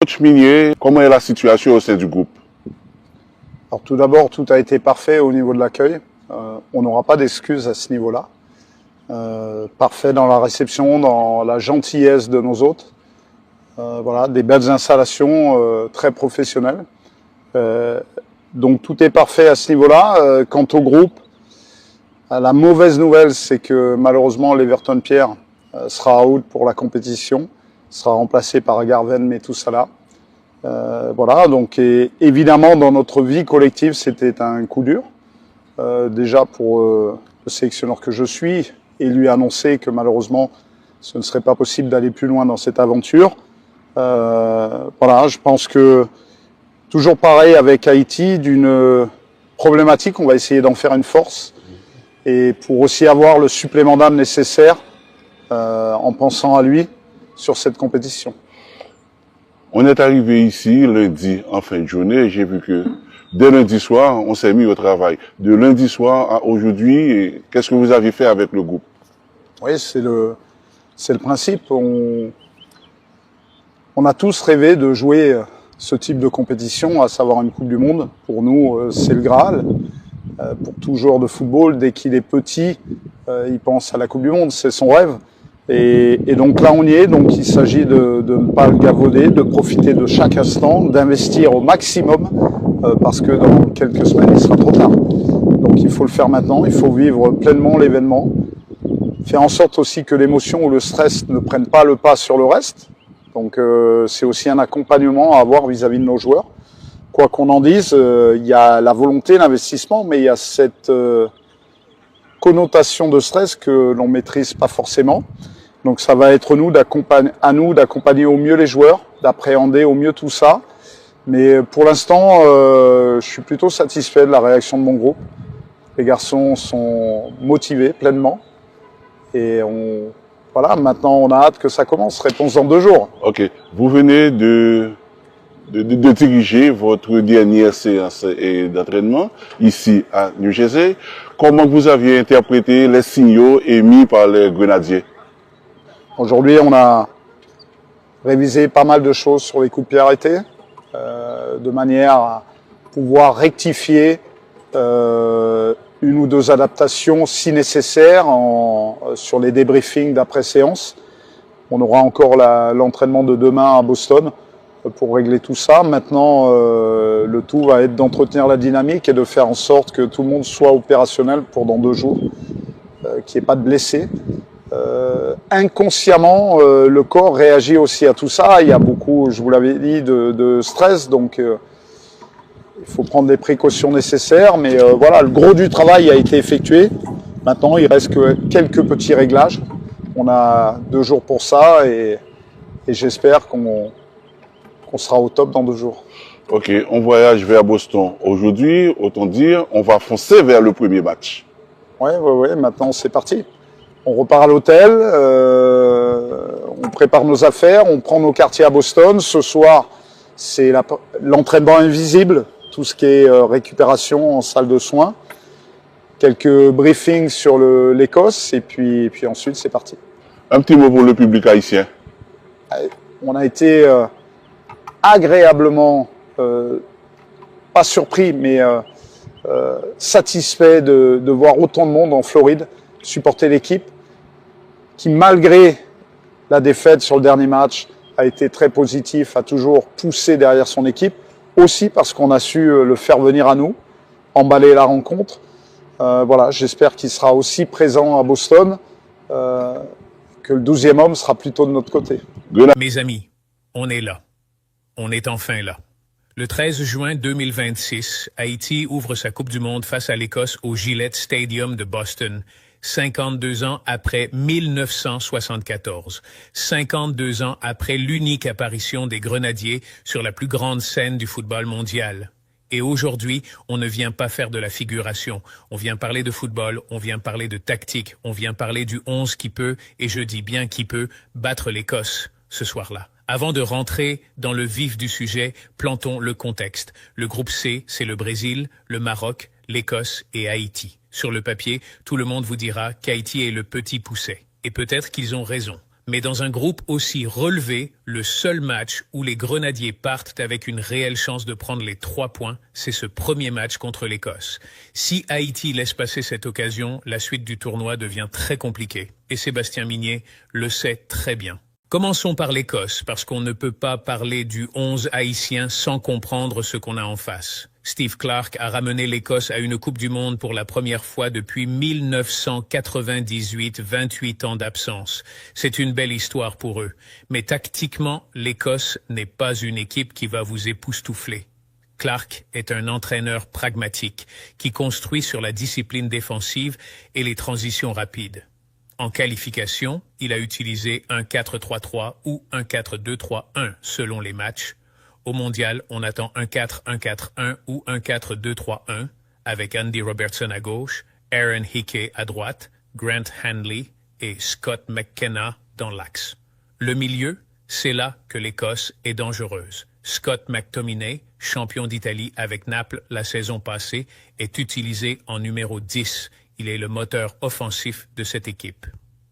Coach Minier, comment est la situation au sein du groupe? Alors tout d'abord, tout a été parfait au niveau de l'accueil. On n'aura pas d'excuses à ce niveau-là. Parfait dans la réception, dans la gentillesse de nos hôtes. Voilà, des belles installations très professionnelles. Donc tout est parfait à ce niveau-là. Quant au groupe, la mauvaise nouvelle, c'est que malheureusement l'Everton Pierre sera out pour la compétition, sera remplacé par Garven Metusala. Voilà, donc évidemment dans notre vie collective, c'était un coup dur. Déjà pour le sélectionneur que je suis, et lui annoncer que malheureusement ce ne serait pas possible d'aller plus loin dans cette aventure. Voilà, je pense que toujours pareil avec Haïti, d'une problématique, on va essayer d'en faire une force et pour aussi avoir le supplément d'âme nécessaire en pensant à lui sur cette compétition. On est arrivé ici lundi en fin de journée. J'ai vu que dès lundi soir, on s'est mis au travail. De lundi soir à aujourd'hui, qu'est-ce que vous avez fait avec le groupe? Oui, c'est le principe. On a tous rêvé de jouer ce type de compétition, à savoir une Coupe du Monde. Pour nous, c'est le Graal. Pour tout joueur de football, dès qu'il est petit, il pense à la Coupe du Monde, c'est son rêve. Et donc là, on y est. Donc il s'agit de ne pas le gavauder, de profiter de chaque instant, d'investir au maximum, parce que dans quelques semaines, il sera trop tard. Donc il faut le faire maintenant, il faut vivre pleinement l'événement, faire en sorte aussi que l'émotion ou le stress ne prennent pas le pas sur le reste. Donc c'est aussi un accompagnement à avoir vis-à-vis de nos joueurs. Quoi qu'on en dise, il y a la volonté, l'investissement, mais il y a cette connotation de stress que l'on maîtrise pas forcément. Donc ça va être à nous d'accompagner au mieux les joueurs, d'appréhender au mieux tout ça. Mais pour l'instant, je suis plutôt satisfait de la réaction de mon groupe. Les garçons sont motivés pleinement. Et voilà, maintenant on a hâte que ça commence. Réponse dans 2 jours. Ok. Vous venez de diriger votre dernière séance d'entraînement ici à New Jersey. Comment vous aviez interprété les signaux émis par les Grenadiers? Aujourd'hui, on a révisé pas mal de choses sur les coups de pied arrêtés, de manière à pouvoir rectifier une ou 2 adaptations si nécessaire sur les débriefings d'après-séance. On aura encore l'entraînement de demain à Boston pour régler tout ça. Maintenant, le tout va être d'entretenir la dynamique et de faire en sorte que tout le monde soit opérationnel pour dans 2 jours, qu'il n'y ait pas de blessés. Inconsciemment, le corps réagit aussi à tout ça. Il y a beaucoup, je vous l'avais dit, de stress, donc il faut prendre les précautions nécessaires. Mais voilà, le gros du travail a été effectué. Maintenant, il reste que quelques petits réglages. On a 2 jours pour ça et j'espère qu'on sera au top dans 2 jours. Ok, on voyage vers Boston aujourd'hui. Autant dire, on va foncer vers le premier match. Ouais, maintenant c'est parti. On repart à l'hôtel, on prépare nos affaires, on prend nos quartiers à Boston. Ce soir, c'est l'entraînement invisible, tout ce qui est récupération en salle de soins. Quelques briefings sur l'Écosse et puis ensuite c'est parti. Un petit mot pour le public haïtien. On a été agréablement, pas surpris, mais satisfait de voir autant de monde en Floride supporter l'équipe qui, malgré la défaite sur le dernier match, a été très positif, a toujours poussé derrière son équipe, aussi parce qu'on a su le faire venir à nous, emballer la rencontre. Voilà, j'espère qu'il sera aussi présent à Boston, que le 12e homme sera plutôt de notre côté. Mes amis, on est là. On est enfin là. Le 13 juin 2026, Haïti ouvre sa Coupe du Monde face à l'Écosse au Gillette Stadium de Boston, 52 ans après 1974, 52 ans après l'unique apparition des Grenadiers sur la plus grande scène du football mondial. Et aujourd'hui, on ne vient pas faire de la figuration. On vient parler de football, on vient parler de tactique, on vient parler du 11 qui peut, et je dis bien qui peut, battre l'Écosse ce soir-là. Avant de rentrer dans le vif du sujet, plantons le contexte. Le groupe C, c'est le Brésil, le Maroc, l'Écosse et Haïti. Sur le papier, tout le monde vous dira qu'Haïti est le petit pousset. Et peut-être qu'ils ont raison. Mais dans un groupe aussi relevé, le seul match où les Grenadiers partent avec une réelle chance de prendre les 3 points, c'est ce premier match contre l'Écosse. Si Haïti laisse passer cette occasion, la suite du tournoi devient très compliquée. Et Sébastien Mignet le sait très bien. Commençons par l'Écosse, parce qu'on ne peut pas parler du 11 haïtien sans comprendre ce qu'on a en face. Steve Clarke a ramené l'Écosse à une Coupe du Monde pour la première fois depuis 1998, 28 ans d'absence. C'est une belle histoire pour eux. Mais tactiquement, l'Écosse n'est pas une équipe qui va vous époustoufler. Clarke est un entraîneur pragmatique qui construit sur la discipline défensive et les transitions rapides. En qualification, il a utilisé un 4-3-3 ou un 4-2-3-1 selon les matchs. Au mondial, on attend un 4-1-4-1 ou un 4-2-3-1 avec Andy Robertson à gauche, Aaron Hickey à droite, Grant Hanley et Scott McKenna dans l'axe. Le milieu, c'est là que l'Écosse est dangereuse. Scott McTominay, champion d'Italie avec Naples la saison passée, est utilisé en numéro 10. Il est le moteur offensif de cette équipe.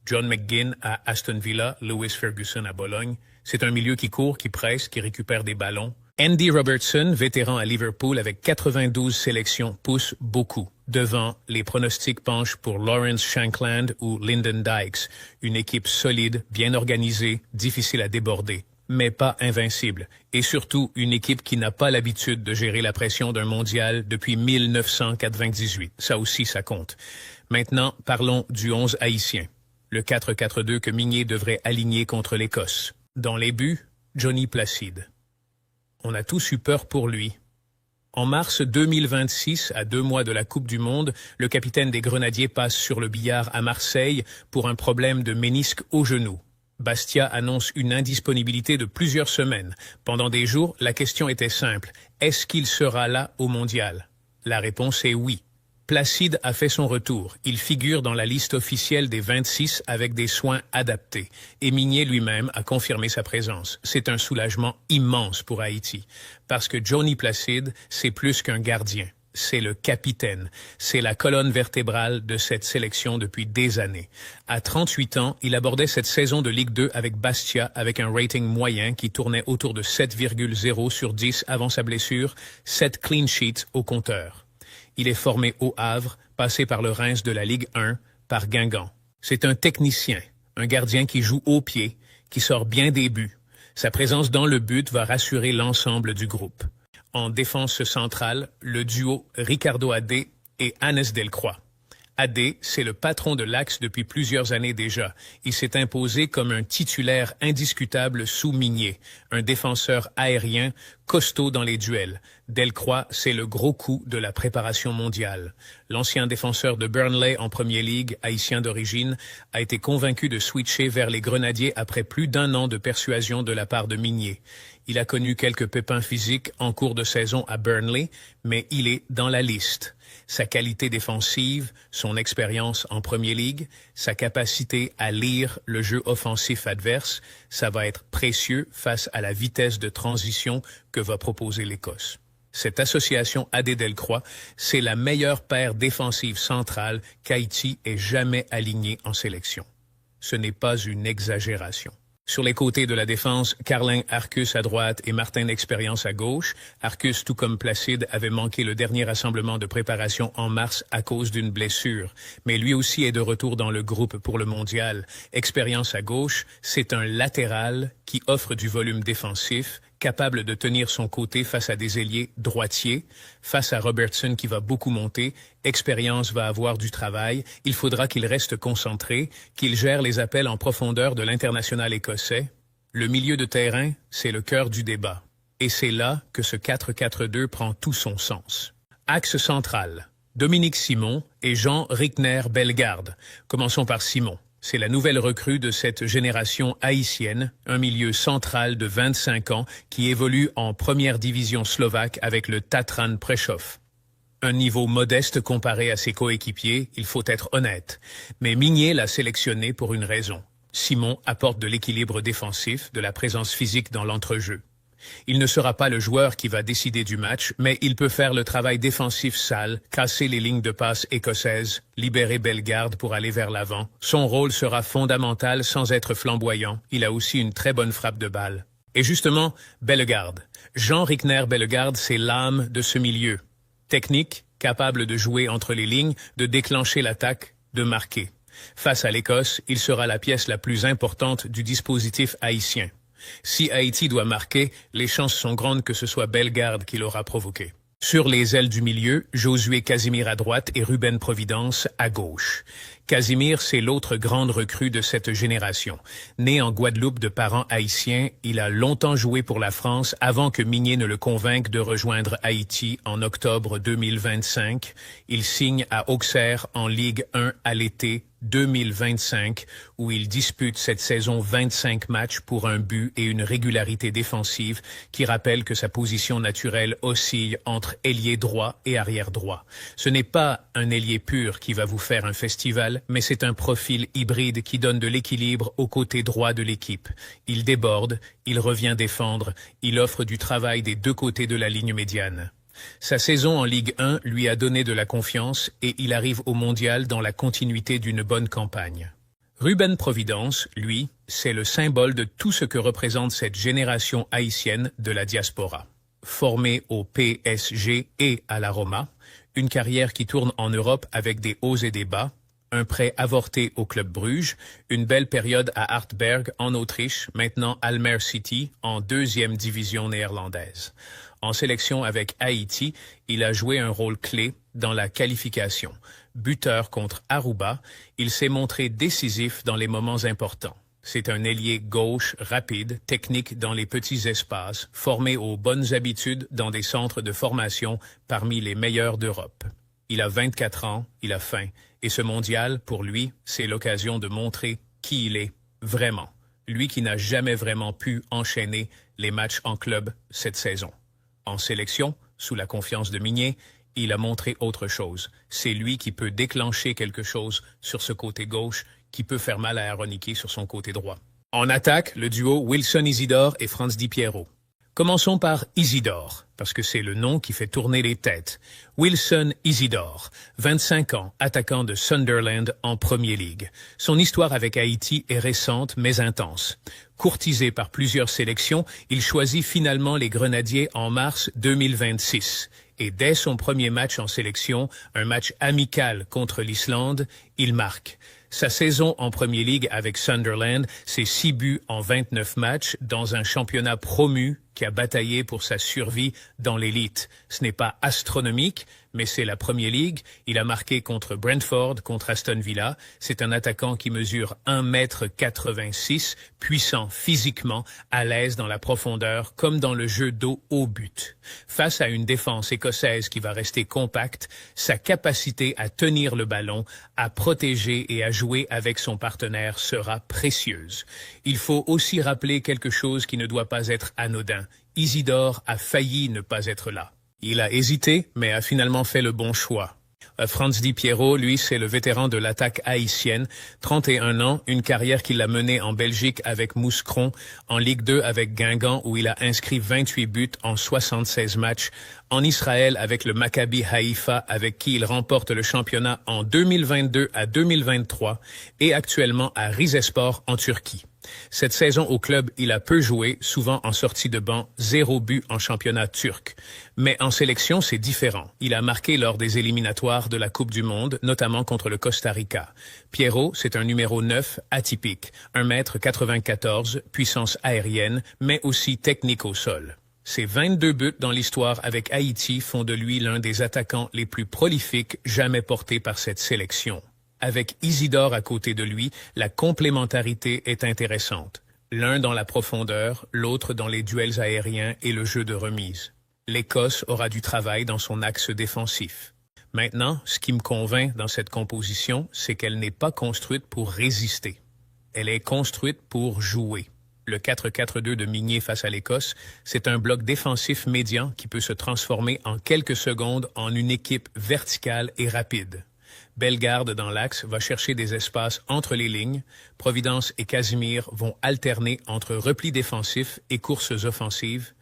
John McGinn à Aston Villa, Lewis Ferguson à Bologne. C'est un milieu qui court, qui presse, qui récupère des ballons. Andy Robertson, vétéran à Liverpool avec 92 sélections, pousse beaucoup. Devant, les pronostics penchent pour Lawrence Shankland ou Lyndon Dykes, une équipe solide, bien organisée, difficile à déborder, mais pas invincible. Et surtout, une équipe qui n'a pas l'habitude de gérer la pression d'un mondial depuis 1998. Ça aussi, ça compte. Maintenant, parlons du 11 haïtien. Le 4-4-2 que Mignet devrait aligner contre l'Écosse. Dans les buts, Johnny Placide. On a tous eu peur pour lui. En mars 2026, à 2 mois de la Coupe du Monde, le capitaine des Grenadiers passe sur le billard à Marseille pour un problème de ménisque au genou. Bastia annonce une indisponibilité de plusieurs semaines. Pendant des jours, la question était simple. Est-ce qu'il sera là au mondial? La réponse est oui. Placide a fait son retour. Il figure dans la liste officielle des 26 avec des soins adaptés. Et Mignet lui-même a confirmé sa présence. C'est un soulagement immense pour Haïti. Parce que Johnny Placide, c'est plus qu'un gardien. C'est le capitaine. C'est la colonne vertébrale de cette sélection depuis des années. À 38 ans, il abordait cette saison de Ligue 2 avec Bastia avec un rating moyen qui tournait autour de 7,0 sur 10 avant sa blessure, 7 clean sheets au compteur. Il est formé au Havre, passé par le Reims de la Ligue 1, par Guingamp. C'est un technicien, un gardien qui joue au pied, qui sort bien des buts. Sa présence dans le but va rassurer l'ensemble du groupe. En défense centrale, le duo Ricardo Adé et Hannes Delcroix. Adé, c'est le patron de l'axe depuis plusieurs années déjà. Il s'est imposé comme un titulaire indiscutable sous Mignet, un défenseur aérien costaud dans les duels. Delcroix, c'est le gros coup de la préparation mondiale. L'ancien défenseur de Burnley en Premier League, haïtien d'origine, a été convaincu de switcher vers les Grenadiers après plus d'1 an de persuasion de la part de Mignet. Il a connu quelques pépins physiques en cours de saison à Burnley, mais il est dans la liste. Sa qualité défensive, son expérience en Premier League, sa capacité à lire le jeu offensif adverse, ça va être précieux face à la vitesse de transition que va proposer l'Écosse. Cette association Adé-Delcroix, c'est la meilleure paire défensive centrale qu'Haïti ait jamais alignée en sélection. Ce n'est pas une exagération. Sur les côtés de la défense, Carlin Arcus à droite et Martin Expérience à gauche. Arcus, tout comme Placide, avait manqué le dernier rassemblement de préparation en mars à cause d'une blessure. Mais lui aussi est de retour dans le groupe pour le mondial. Expérience à gauche, c'est un latéral qui offre du volume défensif, capable de tenir son côté face à des ailiers droitiers, face à Robertson qui va beaucoup monter. Expérience va avoir du travail. Il faudra qu'il reste concentré, qu'il gère les appels en profondeur de l'international écossais. Le milieu de terrain, c'est le cœur du débat. Et c'est là que ce 4-4-2 prend tout son sens. Axe central, Dominique Simon et Jean Rickner-Bellegarde. Commençons par Simon. C'est la nouvelle recrue de cette génération haïtienne, un milieu central de 25 ans qui évolue en première division slovaque avec le Tatran Prešov. Un niveau modeste comparé à ses coéquipiers, il faut être honnête. Mais Mignet l'a sélectionné pour une raison. Simon apporte de l'équilibre défensif, de la présence physique dans l'entrejeu. Il ne sera pas le joueur qui va décider du match, mais il peut faire le travail défensif sale, casser les lignes de passe écossaises, libérer Bellegarde pour aller vers l'avant. Son rôle sera fondamental sans être flamboyant. Il a aussi une très bonne frappe de balle. Et justement, Bellegarde. Jean Rickner Bellegarde, c'est l'âme de ce milieu. Technique, capable de jouer entre les lignes, de déclencher l'attaque, de marquer. Face à l'Écosse, il sera la pièce la plus importante du dispositif haïtien. Si Haïti doit marquer, les chances sont grandes que ce soit Bellegarde qui l'aura provoqué. Sur les ailes du milieu, Josué Casimir à droite et Ruben Providence à gauche. Casimir, c'est l'autre grande recrue de cette génération. Né en Guadeloupe de parents haïtiens, il a longtemps joué pour la France avant que Migné ne le convainque de rejoindre Haïti en octobre 2025. Il signe à Auxerre en Ligue 1 à l'été 2025, où il dispute cette saison 25 matchs pour un but et une régularité défensive qui rappelle que sa position naturelle oscille entre ailier droit et arrière droit. Ce n'est pas un ailier pur qui va vous faire un festival, mais c'est un profil hybride qui donne de l'équilibre au côté droit de l'équipe. Il déborde, il revient défendre, il offre du travail des deux côtés de la ligne médiane. Sa saison en Ligue 1 lui a donné de la confiance et il arrive au mondial dans la continuité d'une bonne campagne. Ruben Providence, lui, c'est le symbole de tout ce que représente cette génération haïtienne de la diaspora. Formé au PSG et à la Roma, une carrière qui tourne en Europe avec des hauts et des bas, un prêt avorté au Club Bruges, une belle période à Hartberg en Autriche, maintenant Almere City en 2e division néerlandaise. En sélection avec Haïti, il a joué un rôle clé dans la qualification. Buteur contre Aruba, il s'est montré décisif dans les moments importants. C'est un ailier gauche rapide, technique dans les petits espaces, formé aux bonnes habitudes dans des centres de formation parmi les meilleurs d'Europe. Il a 24 ans, il a faim, et ce mondial, pour lui, c'est l'occasion de montrer qui il est vraiment. Lui qui n'a jamais vraiment pu enchaîner les matchs en club cette saison. En sélection, sous la confiance de Migné, il a montré autre chose. C'est lui qui peut déclencher quelque chose sur ce côté gauche qui peut faire mal à Aroniki sur son côté droit. En attaque, le duo Wilson Isidore et Franz Di Piero. Commençons par Isidore, parce que c'est le nom qui fait tourner les têtes. Wilson Isidore, 25 ans, attaquant de Sunderland en Premier League. Son histoire avec Haïti est récente mais intense. Courtisé par plusieurs sélections, il choisit finalement les Grenadiers en mars 2026. Et dès son premier match en sélection, un match amical contre l'Islande, il marque. Sa saison en Premier League avec Sunderland, c'est 6 buts en 29 matchs dans un championnat promu qui a bataillé pour sa survie dans l'élite. Ce n'est pas astronomique, mais c'est la Premier League. Il a marqué contre Brentford, contre Aston Villa. C'est un attaquant qui mesure 1,86 m, puissant physiquement, à l'aise dans la profondeur, comme dans le jeu dos au but. Face à une défense écossaise qui va rester compacte, sa capacité à tenir le ballon, à protéger et à jouer avec son partenaire sera précieuse. Il faut aussi rappeler quelque chose qui ne doit pas être anodin. Isidore a failli ne pas être là. Il a hésité, mais a finalement fait le bon choix. Franz Di Piero, lui, c'est le vétéran de l'attaque haïtienne, 31 ans, une carrière qu'il a menée en Belgique avec Mouscron, en Ligue 2 avec Guingamp où il a inscrit 28 buts en 76 matchs, en Israël avec le Maccabi Haïfa avec qui il remporte le championnat en 2022 à 2023 et actuellement à Rizespor en Turquie. Cette saison au club, il a peu joué, souvent en sortie de banc, 0 but en championnat turc. Mais en sélection, c'est différent. Il a marqué lors des éliminatoires de la Coupe du Monde, notamment contre le Costa Rica. Piero, c'est un numéro 9 atypique, 1,94 m, puissance aérienne, mais aussi technique au sol. Ses 22 buts dans l'histoire avec Haïti font de lui l'un des attaquants les plus prolifiques jamais portés par cette sélection. Avec Isidore à côté de lui, la complémentarité est intéressante. L'un dans la profondeur, l'autre dans les duels aériens et le jeu de remise. L'Écosse aura du travail dans son axe défensif. Maintenant, ce qui me convainc dans cette composition, c'est qu'elle n'est pas construite pour résister. Elle est construite pour jouer. Le 4-4-2 de Migné face à l'Écosse, c'est un bloc défensif médian qui peut se transformer en quelques secondes en une équipe verticale et rapide. Bellegarde dans l'axe va chercher des espaces entre les lignes. Providence et Casimir vont alterner entre repli défensif et courses offensives.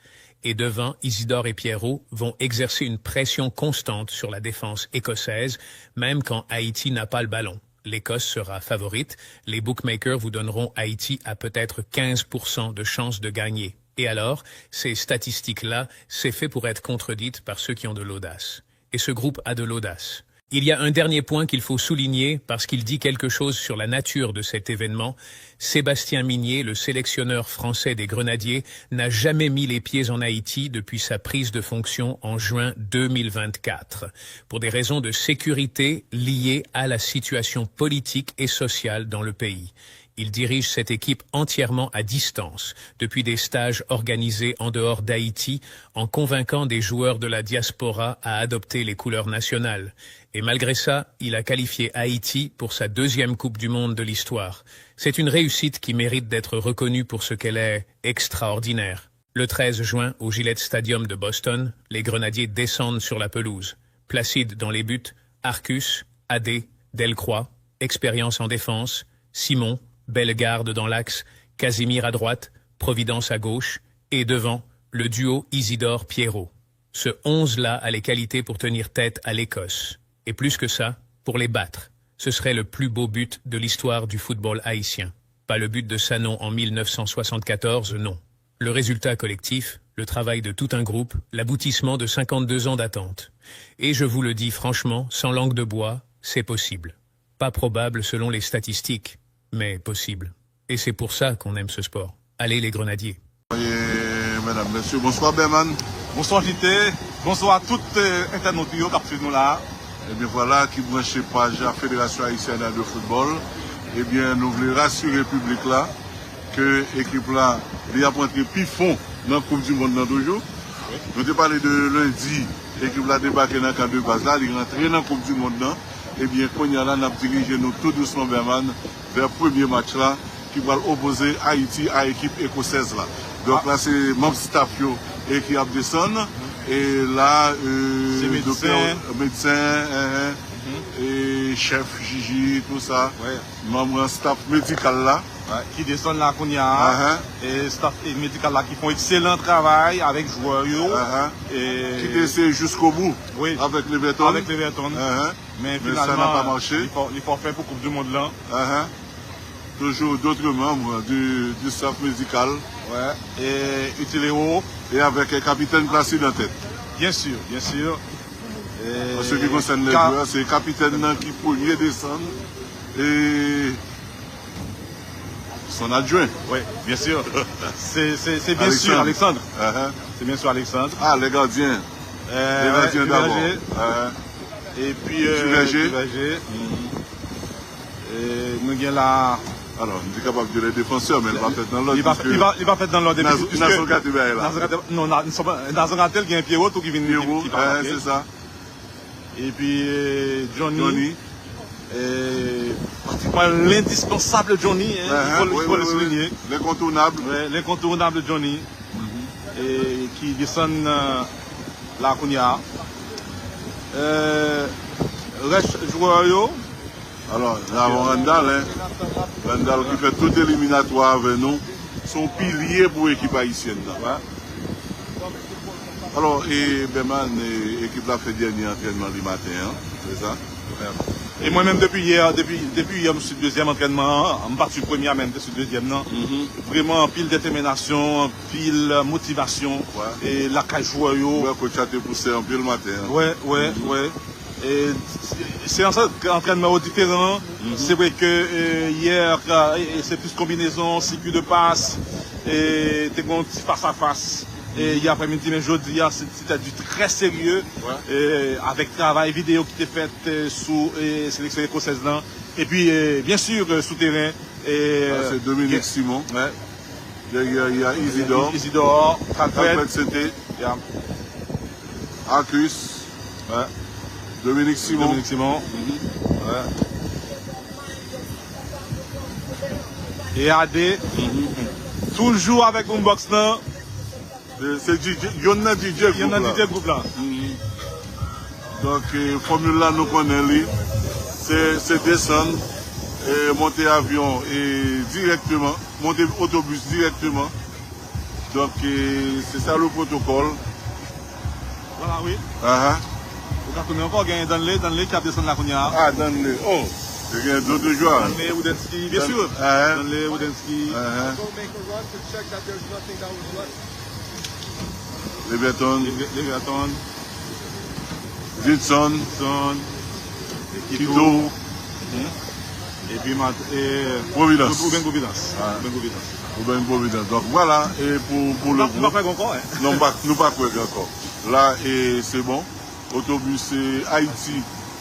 et devant, Isidore et Pierrot vont exercer une pression constante sur la défense écossaise, même quand Haïti n'a pas le ballon. L'Écosse sera favorite. Les bookmakers vous donneront Haïti à peut-être 15% de chances de gagner. Et alors, ces statistiques-là, c'est fait pour être contredites par ceux qui ont de l'audace. Et ce groupe a de l'audace. Il y a un dernier point qu'il faut souligner parce qu'il dit quelque chose sur la nature de cet événement. Sébastien Migné, le sélectionneur français des Grenadiers, n'a jamais mis les pieds en Haïti depuis sa prise de fonction en juin 2024, pour des raisons de sécurité liées à la situation politique et sociale dans le pays. Il dirige cette équipe entièrement à distance, depuis des stages organisés en dehors d'Haïti, en convainquant des joueurs de la diaspora à adopter les couleurs nationales. Et malgré ça, il a qualifié Haïti pour sa 2e Coupe du Monde de l'histoire. C'est une réussite qui mérite d'être reconnue pour ce qu'elle est extraordinaire. Le 13 juin, au Gillette Stadium de Boston, les Grenadiers descendent sur la pelouse. Placide dans les buts, Arcus, Adé, Delcroix, Expérience en défense, Simon, Bellegarde dans l'axe, Casimir à droite, Providence à gauche, et devant, le duo Isidore-Pierrot. Ce 11-là a les qualités pour tenir tête à l'Écosse. Et plus que ça, pour les battre. Ce serait le plus beau but de l'histoire du football haïtien. Pas le but de Sanon en 1974, non. Le résultat collectif, le travail de tout un groupe, l'aboutissement de 52 ans d'attente. Et je vous le dis franchement, sans langue de bois, c'est possible. Pas probable selon les statistiques, mais possible. Et c'est pour ça qu'on aime ce sport. Allez les Grenadiers. Mesdames, messieurs, bonsoir Berman. Bonsoir JT, bonsoir à toutes les internautes qui sont nous là. Et bien voilà, qui branche page la Fédération Haïtienne de Football. Et bien nous voulons rassurer le public là que l'équipe là, il a pointé plus fond dans la Coupe du Monde dans 2 jours. Nous avons parlé de lundi, l'équipe là débarqué dans le camp de base là, il est rentré dans la Coupe du Monde là. Et bien, quand on a dirigé nous tout doucement Berman vers le premier match là qui va opposer Haïti à l'équipe écossaise là. Donc là c'est membre staff et qui a descendu. Et là, c'est médecin et chef Gigi, tout ça, membre staff médical là. Qui descendent là qu'on y a, et staff médical là qui font excellent travail avec joueurs et qui essaient jusqu'au bout avec l'Everton. Avec l'Everton. Mais finalement, ça n'a pas marché. Il faut faire pour Coupe du Monde là. Toujours d'autres membres du staff médical. Et Utiléo. Et avec un capitaine placé en tête. Bien sûr, bien sûr. En ce qui concerne les joueurs, c'est le capitaine qui premier descendre et son adjoint. Oui, bien sûr. C'est bien sûr Alexandre. C'est bien sûr Alexandre. Ah, les gardiens. Les gardiens d'abord. Et puis Verger. Et nous avons là. Alors, on est capable de les défenseurs, mais il va faire dans l'ordre. Il va faire dans l'ordre. Non, Nazaratel qui est un Pierrot qui vient de c'est ça. Et puis Johnny. Pratiquement l'indispensable Johnny, il faut le souligner. L'incontournable. L'incontournable Johnny. Et qui descend là qu'on y a. Reste joueur. Alors, nous avons Randall, Randall qui fait tout éliminatoire avec nous, son pilier pour l'équipe haïtienne. Alors, et Berman, l'équipe a fait dernier entraînement du matin, c'est ça? Et moi-même, depuis hier, je suis deuxième entraînement, en partie premier même, je suis deuxième. Vraiment, pile détermination, pile motivation, et la cage joueur. Le coach a été poussé un peu le matin. Ouais. Et c'est un entraînement différent. C'est vrai que hier, c'est plus combinaison, circuit de passe, et t'es bon face à face. Et hier après-midi, mais jeudi, c'était du très sérieux, avec travail vidéo qui était fait sous sélection écossaise. Et puis, bien sûr, souterrain. C'est Dominique Simon. Il y a Isidore, Alfred C'était, Arcus. Dominique Simon. Et Adé. Toujours avec un box là. C'est Yonna DJ groupe là. Donc, formule là, nous connaissons, c'est descendre, monter avion et directement, monter autobus directement. Donc, c'est ça le protocole. Voilà, oui. Ah, On a encore gagné dans les qui a descendu la Kounia. ah, dans le. Oh, il y a d'autres joueurs. Dans les Woodensky, bien sûr. Ah, Dans les Woodensky. ah, Leverton, Leverton, Didson, Quito, et puis Providence. Ruben Providence. Ah. Ruben Providence. Ruben Providence. Donc voilà, et pour le On va groupe. faire encore, hein. Non, nous pas quoi encore. Là, et c'est bon. Autobus c'est Haïti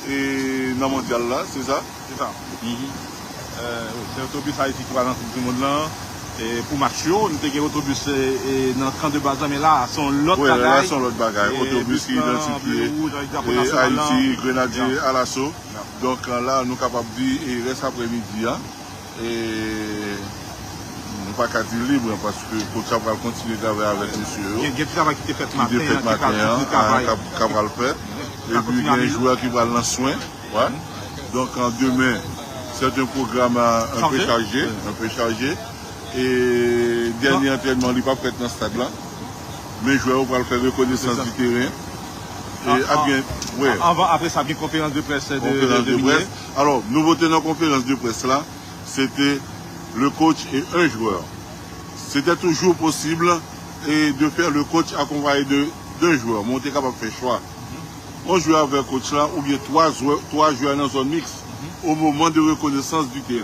et dans le mondial là, c'est ça? C'est ça. Oui, c'est l'autobus Haïti qui va dans tout le monde là. Et pour Macho, nous avons un autobus dans le camp de base, mais là, sont l'autre Oui, là, bagaille. sont l'autre bagaille. Autobus qui est identifié. Et Haïti, Grenadier, à l'assaut. Donc là, nous sommes capables de dire, et reste après-midi, hein, et nous ne pouvons pas dire libre, parce que le coach va continuer de travailler avec monsieur. Il y a un travail qui est fait Qui est fait matin, qui va le faire. Et puis il y a un joueur qui va dans le soin. Ouais. Donc demain, c'est un programme un peu chargé. Et dernier entraînement, il n'est pas prêt dans ce stade-là. Mais les joueurs vont faire reconnaissance du terrain. Et ouais. Après ça, il y a une conférence de presse de presse. Alors, nouveauté dans la conférence de presse là, c'était le coach et un joueur. C'était toujours possible de faire le coach accompagné d'un joueur. Mais on était capable de faire choix. On jouait avec le coach là, ou bien trois joueurs dans zone mixte au moment de reconnaissance du terrain.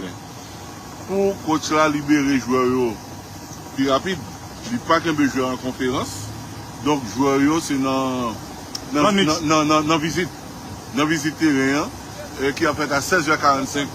Pour coach là libérer les joueurs plus rapide, il n'y a pas qu'un joueur en conférence. Donc joueurs c'est dans visite terrain qui a fait à 16h45